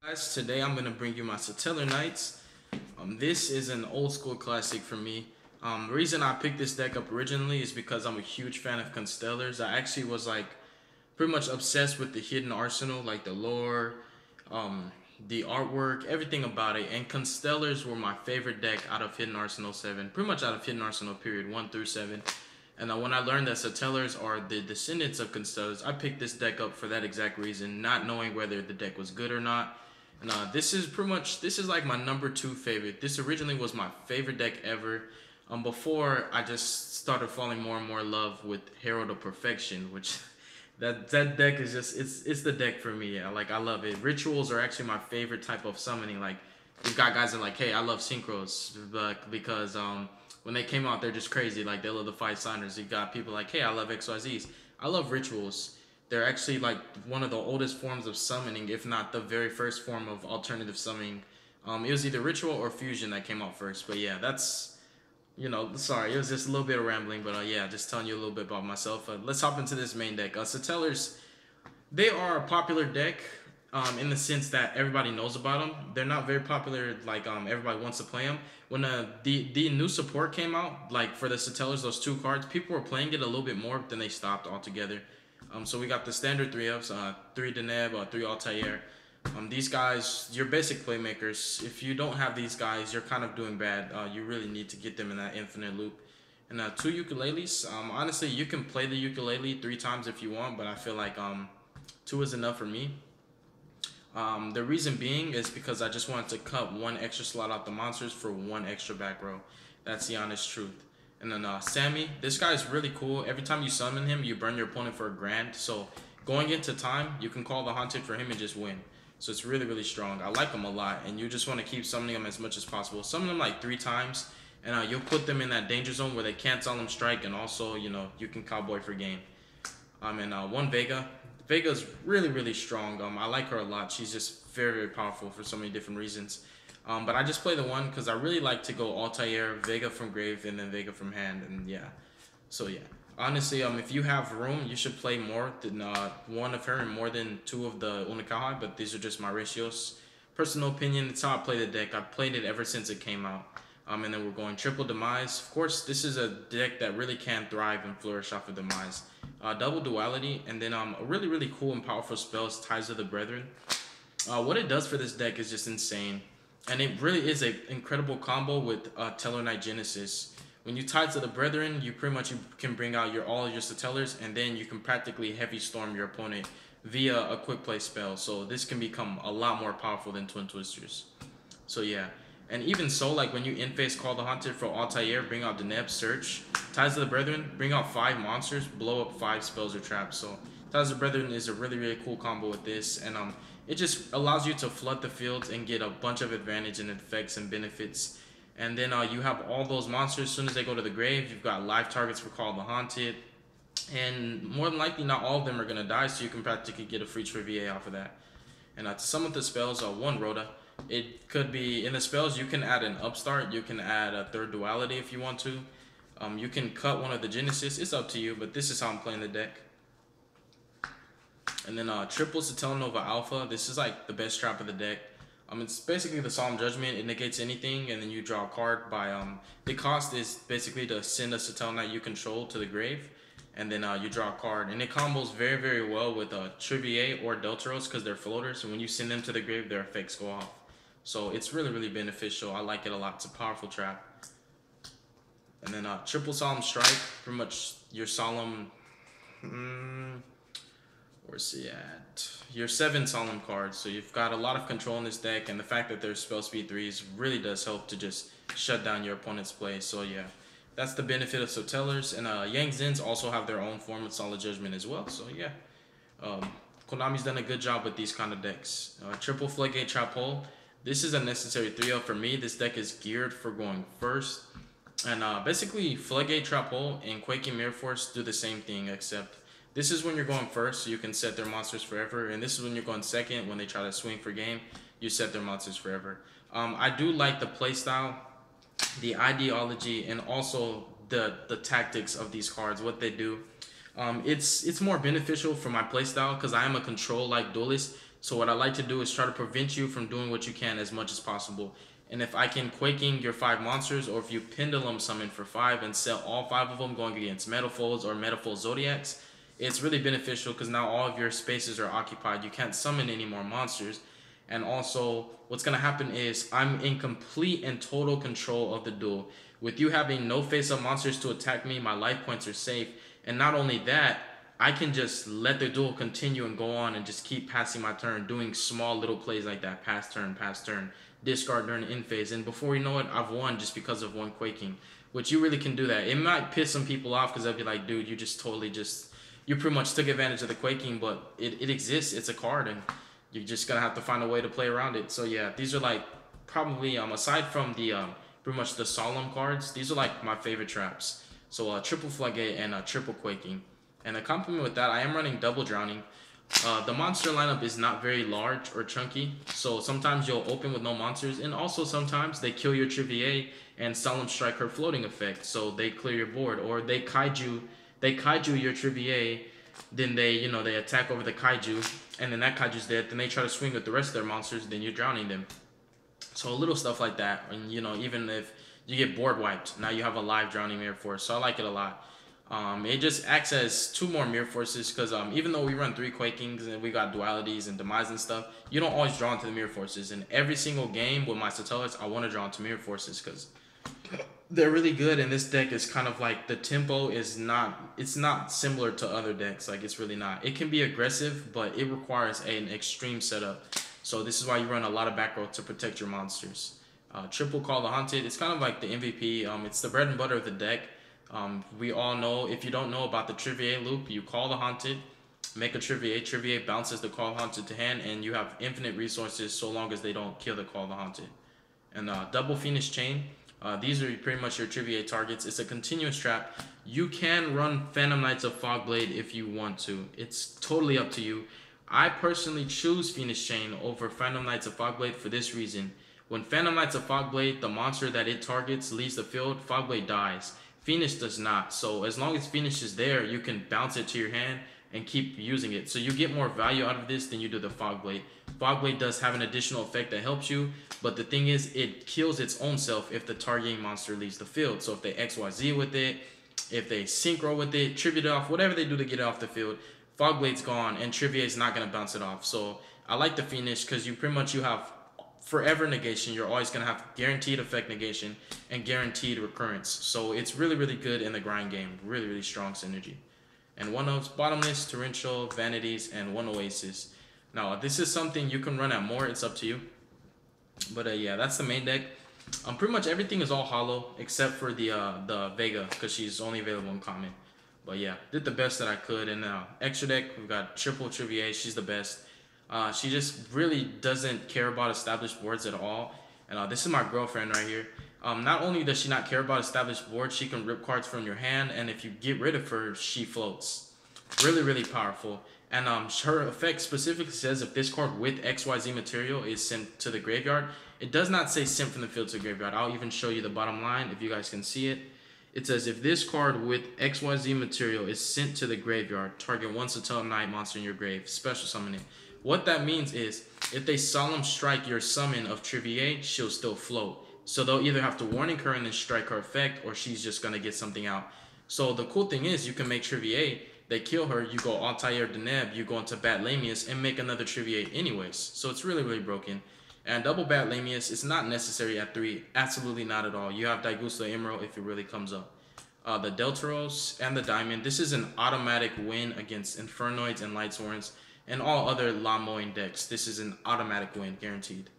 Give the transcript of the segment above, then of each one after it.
Guys, today I'm gonna bring you my Setellarknights. This is an old school classic for me. The reason I picked this deck up originally is because I'm a huge fan of Constellars. I actually was like pretty much obsessed with the hidden arsenal, like the lore, um, the artwork, everything about it. And Constellars were my favorite deck out of Hidden Arsenal 7, pretty much out of Hidden Arsenal period 1 through 7. And when I learned that Setellars are the descendants of Constellars, I picked this deck up for that exact reason, not knowing whether the deck was good or not. And this is like my number 2 favorite. This originally was my favorite deck ever. Before I just started falling more and more in love with Herald of Perfection, which that deck is just it's the deck for me. Yeah, like I love it. Rituals are actually my favorite type of summoning. Like you've got guys that are like, hey, I love synchros, but because when they came out, they're just crazy. Like they love the 5 signers. You got people like, hey, I love XYZs. I love rituals. They're actually like one of the oldest forms of summoning, if not the very first form of alternative summoning. It was either ritual or fusion that came out first. But yeah, that's sorry, it was just a little bit of rambling. But yeah, just telling you a little bit about myself. Let's hop into this main deck. Satellars, they are a popular deck. In the sense that everybody knows about them. They're not very popular, like everybody wants to play them. When the new support came out, like for the Satellars, those 2 cards, people were playing it a little bit more, then they stopped altogether. So we got the standard 3-ups, 3 Deneb, 3 Altair. These guys, you're basic playmakers. If you don't have these guys, you're kind of doing bad. You really need to get them in that infinite loop. And 2 ukuleles. Honestly, you can play the ukulele 3 times if you want, but I feel like 2 is enough for me. The reason being is because I just wanted to cut 1 extra slot out the monsters for 1 extra back row. That's the honest truth. And then Sammy, this guy is really cool. Every time you summon him, you burn your opponent for a grand. So going into time, you can call the Haunted for him and just win. So it's really, really strong. I like him a lot. And you just want to keep summoning him as much as possible. Summon him like 3 times. And you'll put them in that danger zone where they can't solemn strike. And also, you can cowboy for game. And 1 Vega. Vega's really, really strong. I like her a lot. She's just very, very powerful for so many different reasons. But I just play the 1 because I really like to go Altair, Vega from grave, and then Vega from hand, and yeah. So yeah, honestly, if you have room, you should play more than 1 of her and more than 2 of the Unikahai. But these are just my ratios. Personal opinion, it's how I play the deck. I've played it ever since it came out. And then we're going triple Demise. Of course, this is a deck that really can thrive and flourish off of Demise. Double duality, and then a really, really cool and powerful spell is Ties of the Brethren. What it does for this deck is just insane. And it really is an incredible combo with Setellarknight Genesis. When you tie to the Brethren, you pretty much can bring out all of your Setellars, and then you can practically heavy storm your opponent via a quick play spell. So this can become a lot more powerful than Twin Twisters. So yeah. And even so, like when you in-face call the Haunted for Altair, bring out Deneb, search. Ties of the Brethren, bring out 5 monsters, blow up 5 spells or traps. So Ties of the Brethren is a really, really cool combo with this. And it just allows you to flood the field and get a bunch of advantage and effects and benefits. And then you have all those monsters. As soon as they go to the grave, you've got live targets for Call the Haunted. And more than likely, not all of them are going to die, so you can practically get a free VA off of that. And to summon the spells, 1 Rhoda. It could be, in the spells, you can add an Upstart. You can add a 3rd Duality if you want to. You can cut 1 of the Genesis. It's up to you, but this is how I'm playing the deck. And then triple Satellanova Alpha. This is like the best trap of the deck. It's basically the Solemn Judgment. It negates anything, and then you draw a card by the cost is basically to send a Setellarknight you control to the grave, and then you draw a card. And it combos very, very well with Trivier or Deltaros because they're floaters. So when you send them to the grave, their effects go off. So it's really, really beneficial. I like it a lot. It's a powerful trap. And then triple Solemn Strike. Pretty much your Solemn. Where's he at? Your 7 Solemn cards. So you've got a lot of control in this deck, and the fact that there's spell speed 3s really does help to just shut down your opponent's play. So yeah, that's the benefit of Sotellars. And Yang Zins also have their own form of Solid Judgment as well. So yeah, Konami's done a good job with these kind of decks. Triple Floodgate Trap Hole. This is a necessary 3-up for me. This deck is geared for going first. And basically, Floodgate Trap Hole and Quaking Mirror Force do the same thing, except this is when you're going first, so you can set their monsters forever. And this is when you're going second, when they try to swing for game, you set their monsters forever. I do like the playstyle, the ideology, and also the tactics of these cards, what they do. It's more beneficial for my playstyle because I am a control-like duelist. So what I like to do is try to prevent you from doing what you can as much as possible. And if I can quaking your 5 monsters, or if you pendulum summon for 5 and sell all 5 of them going against Metafolds or Metafold Zodiacs, it's really beneficial because now all of your spaces are occupied. You can't summon any more monsters. And also, what's going to happen is I'm in complete and total control of the duel. With you having no face-up monsters to attack me, my life points are safe. And not only that, I can just let the duel continue and go on and just keep passing my turn, doing small little plays like that. Pass turn, discard during end phase. And before you know it, I've won just because of one quaking. Which you really can do that. It might piss some people off because they'll be like, dude, you just totally you pretty much took advantage of the quaking, but it exists. It's a card, and you're just going to have to find a way to play around it. So yeah, these are like probably, aside from the pretty much the solemn cards, these are like my favorite traps. So triple Floodgate and triple Quaking. And a compliment with that, I am running double Drowning. The monster lineup is not very large or chunky, so sometimes you'll open with no monsters, and also sometimes they kill your Trivier and Solemn Strike her floating effect, so they clear your board, or they kaiju your Trivier, then they attack over the kaiju, and then that kaiju's dead, then they try to swing with the rest of their monsters, then you're drowning them. So little stuff like that, and even if you get board wiped, now you have a live drowning Mirror Force, so I like it a lot. It just acts as 2 more Mirror Forces, because even though we run 3 Quakings and we got dualities and Demise and stuff, you don't always draw into the Mirror Forces. And every single game with my Setellarknights, I want to draw into Mirror Forces because they're really good, and this deck is kind of like, the tempo is it's not similar to other decks. Like, it's really not. It can be aggressive, but it requires an extreme setup. So this is why you run a lot of back row to protect your monsters. Triple Call the Haunted, it's kind of like the MVP. It's the bread and butter of the deck. We all know, if you don't know about the Trivier loop, you call the Haunted, make a Trivier, Trivier bounces the Call Haunted to hand, and you have infinite resources so long as they don't kill the Call the Haunted. And double Phoenix Chain, these are pretty much your Trivier targets. It's a continuous trap. You can run Phantom Knights of Fogblade if you want to. It's totally up to you. I personally choose Phoenix Chain over Phantom Knights of Fogblade for this reason. When Phantom Knights of Fogblade, the monster that it targets leaves the field, Fogblade dies. Phoenix does not. So as long as Phoenix is there, you can bounce it to your hand and keep using it. So you get more value out of this than you do the Fogblade. Fogblade does have an additional effect that helps you, but the thing is, it kills its own self if the targeting monster leaves the field. So if they XYZ with it, if they synchro with it, tribute it off, whatever they do to get it off the field, Fogblade's gone and Trivier is not going to bounce it off. So I like the Phoenix because you have forever negation. You're always going to have guaranteed effect negation and guaranteed recurrence. So it's really, really good in the grind game. Really, really strong synergy. And one of Bottomless, Torrential, Vanities, and one Oasis. Now, this is something you can run at more. It's up to you. But yeah, that's the main deck. Pretty much everything is all hollow except for the Vega, because she's only available in common. But yeah, did the best that I could. And extra deck, we've got triple Trivier. She's the best. She just really doesn't care about established boards at all. And this is my girlfriend right here. Not only does she not care about established boards, she can rip cards from your hand, and if you get rid of her, she floats. Really, really powerful. And her effect specifically says if this card with XYZ material is sent to the graveyard. It does not say sent from the field to the graveyard. I'll even show you the bottom line if you guys can see it. It says if this card with XYZ material is sent to the graveyard, target one Setellarknight monster in your grave, special summon it. What that means is if they solemn strike your summon of Trivier, she'll still float. So they'll either have to warning her and then strike her effect, or she's just going to get something out. So the cool thing is you can make Trivier, they kill her, you go Altair Deneb, you go into Bat Lamius and make another Trivier anyways. So it's really, really broken. And double Bat Lamius is not necessary at 3. Absolutely not at all. You have Daigusto Emerald if it really comes up. The Deltaros and the Diamond. This is an automatic win against Infernoids and Lightsworns and all other Lamoine decks. This is an automatic win, guaranteed.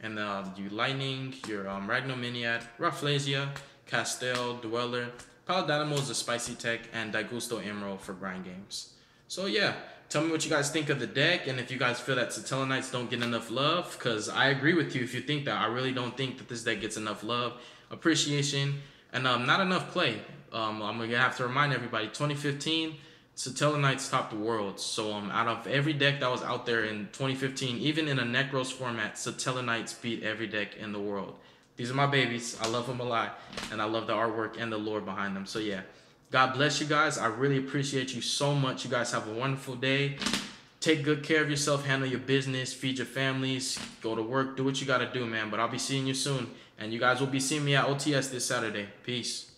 And you Lightning, your Ragnominiad, Rafflesia, Castel, Dweller, Paladinimo is a spicy tech, and Daigusto Emerald for grind games. So yeah, tell me what you guys think of the deck, and if you guys feel that Setellarknights don't get enough love, because I agree with you if you think that. I really don't think that this deck gets enough love, appreciation, and not enough play. I'm going to have to remind everybody, 2015, Setellarknights topped the world. So out of every deck that was out there in 2015, even in a Necros format, Setellarknights beat every deck in the world. These are my babies. I love them a lot, and I love the artwork and the lore behind them. So yeah, God bless you guys. I really appreciate you so much. You guys have a wonderful day. take good care of yourself, handle your business, feed your families, go to work, do what you got to do, man. But I'll be seeing you soon. And you guys will be seeing me at OTS this Saturday. Peace.